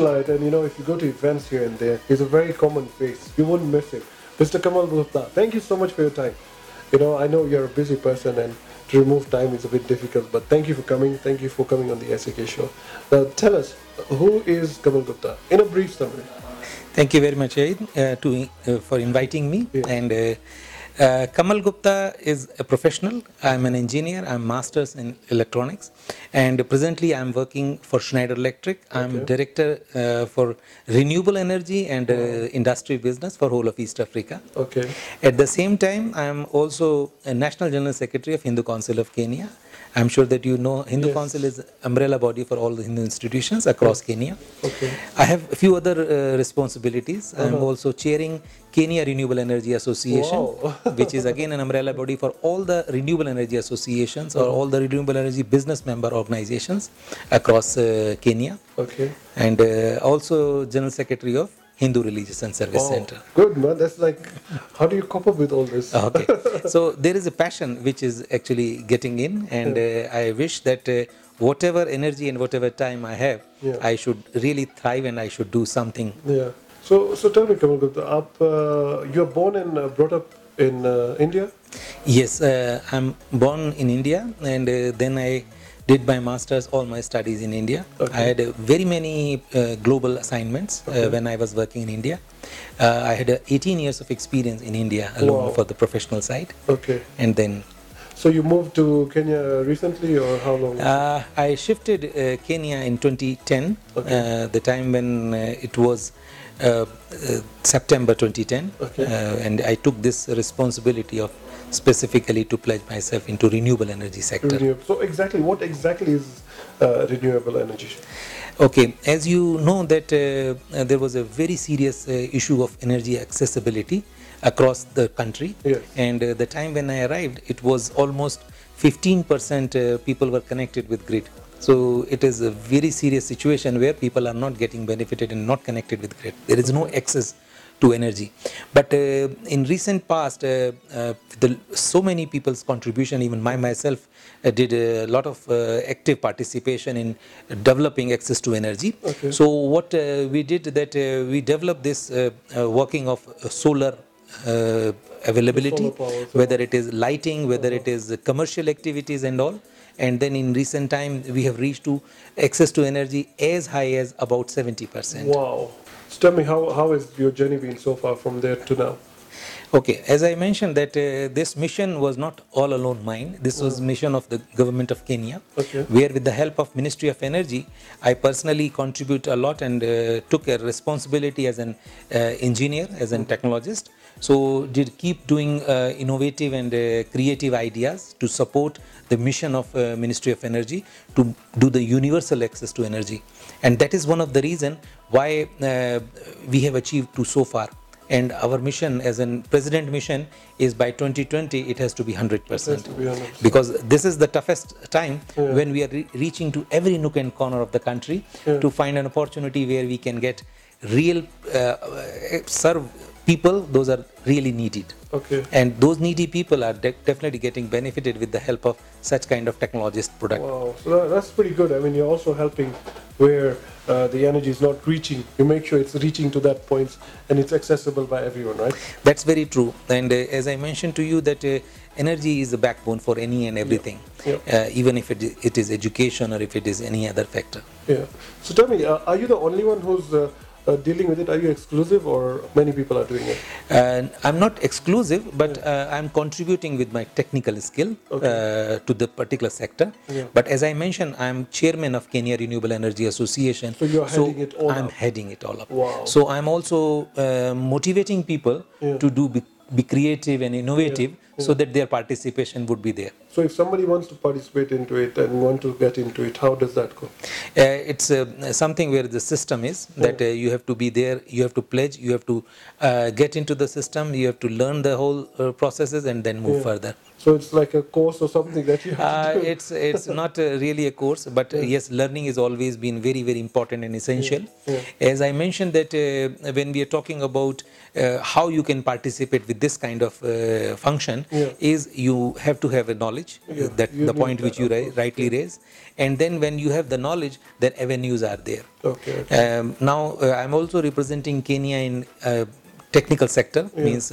socialite, and if you go to events here and there, he's a very common face. You wouldn't miss him. Mr. Kamal Gupta, thank you so much for your time. I know you're a busy person and to remove time is a bit difficult, but thank you for coming. Thank you for coming on the SAK show. Now, tell us, who is Kamal Gupta in a brief summary? Thank you very much, Shaheed, for inviting me. Yeah. And Kamal Gupta is a professional. I'm an engineer. I'm master's in electronics, and presently I'm working for Schneider Electric. I'm director for renewable energy and industry business for whole of East Africa. Okay. At the same time, I'm also a national general secretary of Hindu Council of Kenya. I'm sure that you know Hindu Council is umbrella body for all the Hindu institutions across Kenya. Okay. I have a few other responsibilities. I'm also chairing Kenya Renewable Energy Association, which is again an umbrella body for all the renewable energy associations or all the renewable energy business member organizations across Kenya. Okay. And also general secretary of Hindu Religious and Service Center. Good, man. That's like, how do you cope up with all this? Okay. So there is a passion which is actually getting in, and I wish that whatever energy and whatever time I have, I should really thrive and I should do something. Yeah. So tell me, Kamal Gupta, you're born and brought up in India? Yes, I'm born in India, and then I did my master's, all my studies in India. I had very many global assignments when I was working in India. I had 18 years of experience in India alone for the professional side. Okay. And then... So you moved to Kenya recently, or how long? I shifted Kenya in 2010, the time when it was September 2010, and I took this responsibility of specifically to pledge myself into renewable energy sector. So what exactly is renewable energy? Okay, as you know that there was a very serious issue of energy accessibility across the country, and the time when I arrived, it was almost 15% people were connected with grid. So it is a very serious situation where people are not getting benefited and not connected with grid. There is no access to energy. But in recent past, so many people's contribution, even myself did a lot of active participation in developing access to energy. So what we did that we developed this working of solar availability, whether it is lighting, whether it is commercial activities and all. And then in recent time, we have reached to access to energy as high as about 70%. Wow. So tell me, how has your journey been so far from there to now? Okay, as I mentioned that this mission was not all alone mine. This was mission of the government of Kenya, where with the help of Ministry of Energy, I personally contribute a lot and took a responsibility as an engineer, as a technologist. So did keep doing innovative and creative ideas to support the mission of Ministry of Energy to do the universal access to energy. And that is one of the reasons why we have achieved to so far. And our mission as a president mission is by 2020 it has to be 100%. Because this is the toughest time when we are reaching to every nook and corner of the country to find an opportunity where we can get real serve people those are really needed. And those needy people are definitely getting benefited with the help of such kind of technologist product. Wow, so that's pretty good. I mean, you're also helping where the energy is not reaching. You make sure it's reaching to that point and it's accessible by everyone, right? That's very true. And as I mentioned to you that energy is the backbone for any and everything, even if it is education or if it is any other factor. Yeah. So tell me, are you the only one who's dealing with it? Are you exclusive or many people are doing it? I'm not exclusive, but I'm contributing with my technical skill to the particular sector. But as I mentioned, I'm chairman of Kenya Renewable Energy Association. So you're heading it all up? I'm heading it all up. Wow. So I'm also motivating people to be creative and innovative so that their participation would be there. So if somebody wants to participate into it and want to get into it, how does that go? It's something where the system is that you have to be there, you have to pledge, you have to get into the system, you have to learn the whole processes and then move further. So it's like a course or something that you have to do. It's not really a course, but yes, learning has always been very, very important and essential. As I mentioned that when we are talking about how you can participate with this kind of function, is you have to have a knowledge, that the point which you rightly raise, and then when you have the knowledge, then avenues are there. Now I'm also representing Kenya in technical sector, means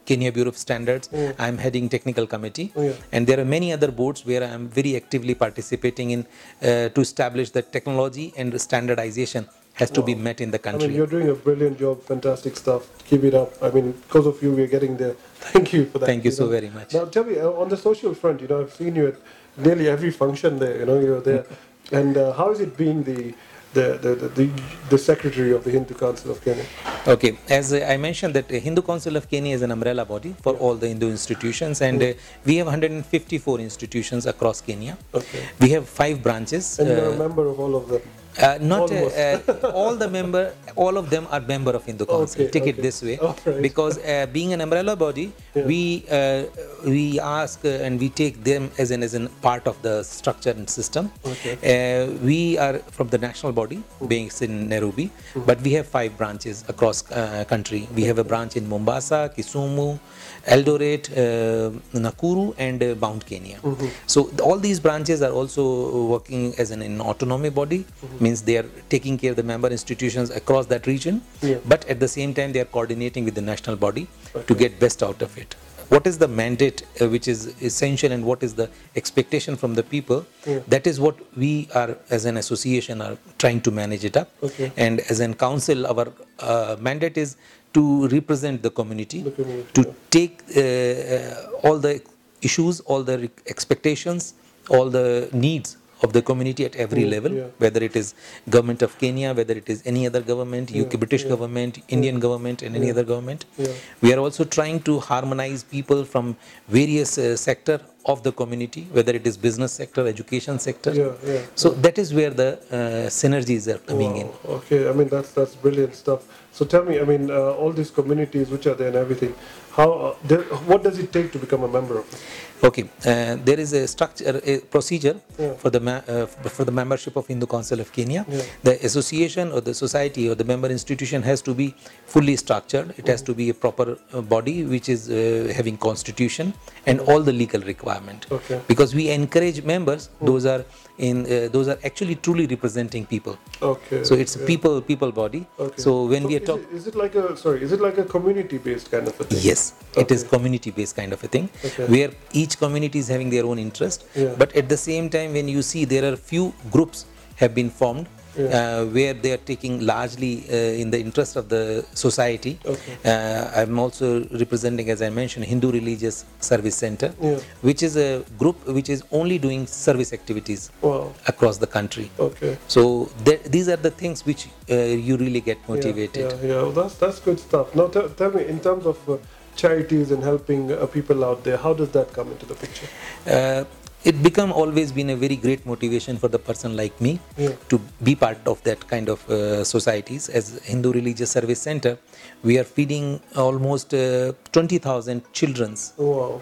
Kenya Bureau of Standards. I'm heading technical committee, and there are many other boards where I'm very actively participating in to establish that technology and standardization has to be met in the country. I mean, you're doing a brilliant job, fantastic stuff. Keep it up. I mean, because of you, we're getting there. Thank you for that. Thank you so very much. Now, tell me, on the social front, I've seen you at nearly every function there. You're there, and how is it being the secretary of the Hindu Council of Kenya? Okay, as I mentioned that Hindu Council of Kenya is an umbrella body for all the Hindu institutions, and we have 154 institutions across Kenya. We have 5 branches. And you're a member of all of them? Not all of them are member of Hindu Council. Take it this way, because being an umbrella body, we ask and we take them as an part of the structure and system. We are from the national body based in Nairobi, but we have 5 branches across country. We have a branch in Mombasa, Kisumu, Eldoret, Nakuru, and Mount Kenya. So all these branches are also working as an autonomy body. Means they are taking care of the member institutions across that region, but at the same time they are coordinating with the national body to get best out of it. What is the mandate which is essential, and what is the expectation from the people? That is what we are as an association are trying to manage it up. And as a council, our mandate is to represent the community, to take all the issues, all the expectations, all the needs of the community at every level, whether it is government of Kenya, whether it is any other government, UK British government, Indian government, and any other government. We are also trying to harmonize people from various sector of the community, whether it is business sector, education sector. So that is where the synergies are coming in. Okay, I mean that's brilliant stuff. So tell me, I mean all these communities which are there and everything, what does it take to become a member of it? Okay, there is a structure, a procedure for the membership of Hindu Council of Kenya. The association or the society or the member institution has to be fully structured. It has to be a proper body which is having constitution and all the legal requirement. Because we encourage members; those are actually truly representing people. So it's a people body. So when we are talking, is it like a community based kind of a thing? Yes, it is community based kind of a thing, where each community is having their own interest, but at the same time when you see there are few groups have been formed where they are taking largely in the interest of the society. I'm also representing, as I mentioned, Hindu Religious Service Center, which is a group which is only doing service activities across the country. So these are the things which you really get motivated. Well, that's good stuff. Now tell me, in terms of charities and helping people out there, how does that come into the picture? It become always been a very great motivation for the person like me to be part of that kind of societies. As Hindu Religious Service Center, we are feeding almost 20,000 children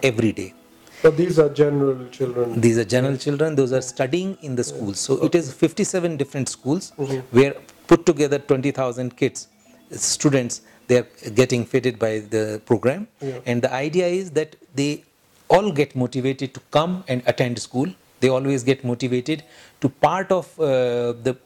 every day. But these are general children? These are general children. Those are studying in the schools. So it is 57 different schools where put together 20,000 kids, students, they are getting fitted by the program. And the idea is that they all get motivated to come and attend school. They always get motivated to part of the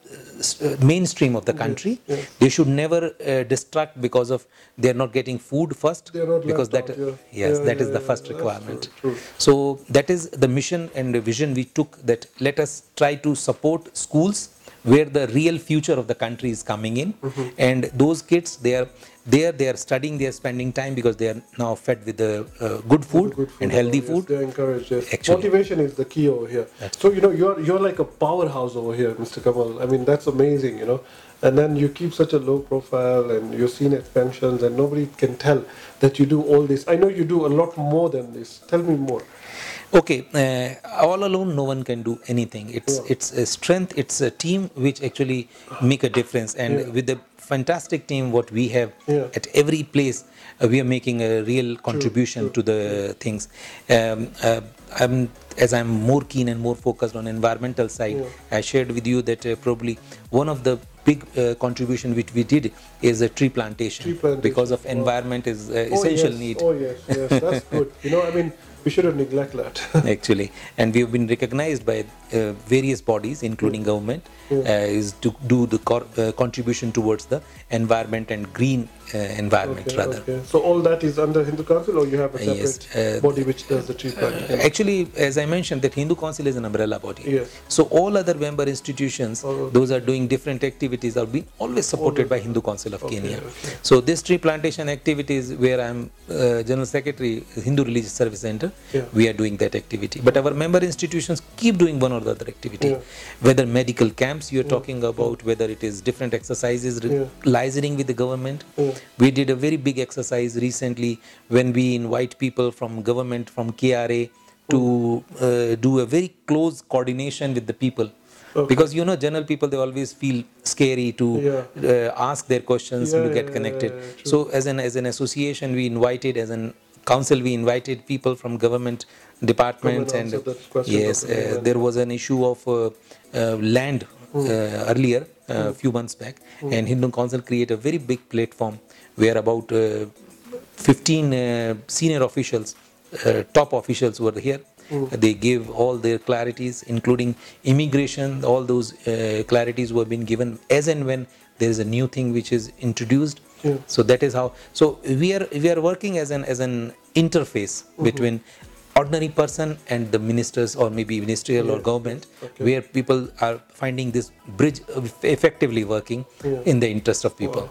mainstream of the country. They should never distract because of they are not getting food first, because that is the first requirement. So that is the mission and the vision we took, that let us try to support schools where the real future of the country is coming in, and those kids, they are studying, they are spending time because they are now fed with the good food and healthy food. They are encouraged. Motivation is the key over here. So you're like a powerhouse over here, Mr. Kamal. I mean, that's amazing, And then you keep such a low profile, and you're seen at functions, and nobody can tell that you do all this. I know you do a lot more than this. Tell me more. Okay, all alone, no one can do anything. It's a strength. It's a team which actually make a difference. And with the fantastic team, what we have at every place, we are making a real contribution to the things. As I'm more keen and more focused on environmental side, I shared with you that probably one of the big contribution which we did is a tree plantation, because of environment is essential need. Oh yes, that's good. I mean, we shouldn't neglect that. Actually, and we have been recognized by various bodies, including government, is to do the contribution towards the environment and green environment rather. Okay. So all that is under Hindu Council, or you have a separate body which does the tree planting? Actually, as I mentioned, that Hindu Council is an umbrella body. Yes. So all other member institutions, those are doing different activities, are being always supported by Hindu Council of Kenya. Okay. So this tree plantation activities, where I'm General Secretary, Hindu Religious Service Center, we are doing that activity. But our member institutions keep doing one or the other activity, whether medical camps you're talking about, whether it is different exercises liaising with the government. We did a very big exercise recently when we invite people from government, from KRA, to do a very close coordination with the people. Because general people, they always feel scary to ask their questions, to get connected. So as an association, we invited, as an council, we invited people from government departments, and yes, there was an issue of land earlier, a few months back, and Hindu Council created a very big platform where about 15 senior officials, top officials were here. They gave all their clarities, including immigration. All those clarities were being given as and when there is a new thing which is introduced. So that is how. So we are working as an interface between ordinary person and the ministers, or maybe ministerial or government, where people are finding this bridge effectively working in the interest of people. Wow.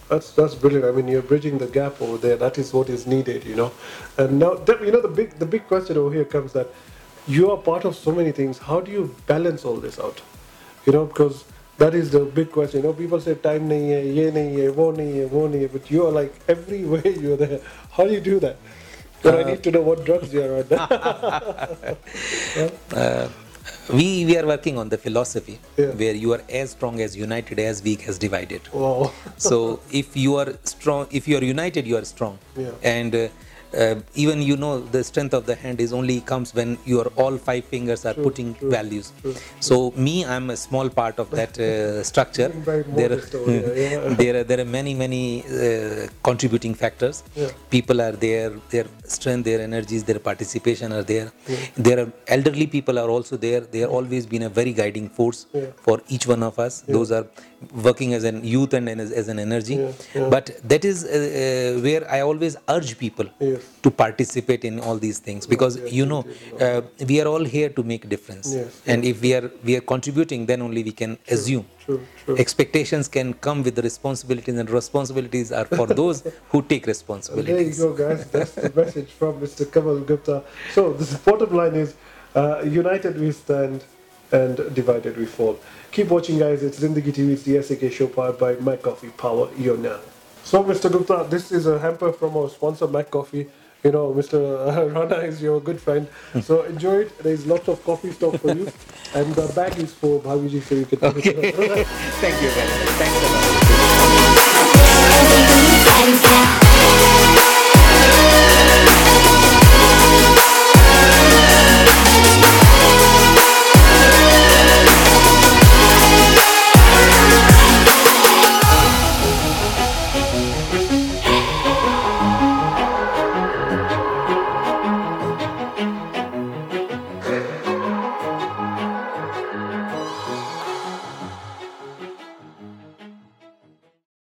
That's brilliant. I mean, you're bridging the gap over there. That is what is needed, And now, the big question over here comes that you are part of so many things. How do you balance all this out? Because that is the big question. People say time nahi hai, ye nahi hai, wo nahi hai, but you are like everywhere. You're there. How do you do that? But I need to know what drugs you are on. We are working on the philosophy where you are as strong as united, as weak as divided. Wow. So if you are strong, if you are united, you are strong. And even the strength of the hand is only comes when your all 5 fingers are putting values. So me, I'm a small part of that structure. There are many contributing factors. People are there, their strength, their energies, their participation are there. There are elderly people are also there. They have always been a very guiding force for each one of us. Those are working as an youth and as an energy. But that is where I always urge people to participate in all these things, because we are all here to make a difference. And if we are contributing, then only we can assume. Expectations can come with the responsibilities, and responsibilities are for those who take responsibilities. There you go, guys. That's the message from Mr. Kamal Gupta. So the bottom line is, united we stand and divided we fall. Keep watching, guys. It's Zindagi TV, it's the SAK show powered by MacCoffee. Power your now. So, Mr. Gupta, this is a hamper from our sponsor, MacCoffee. Mr. Rana is your good friend. So enjoy it. There's lots of coffee stock for you. And the bag is for Bhaviji, so you can take it. Thank you very much. Thanks a lot.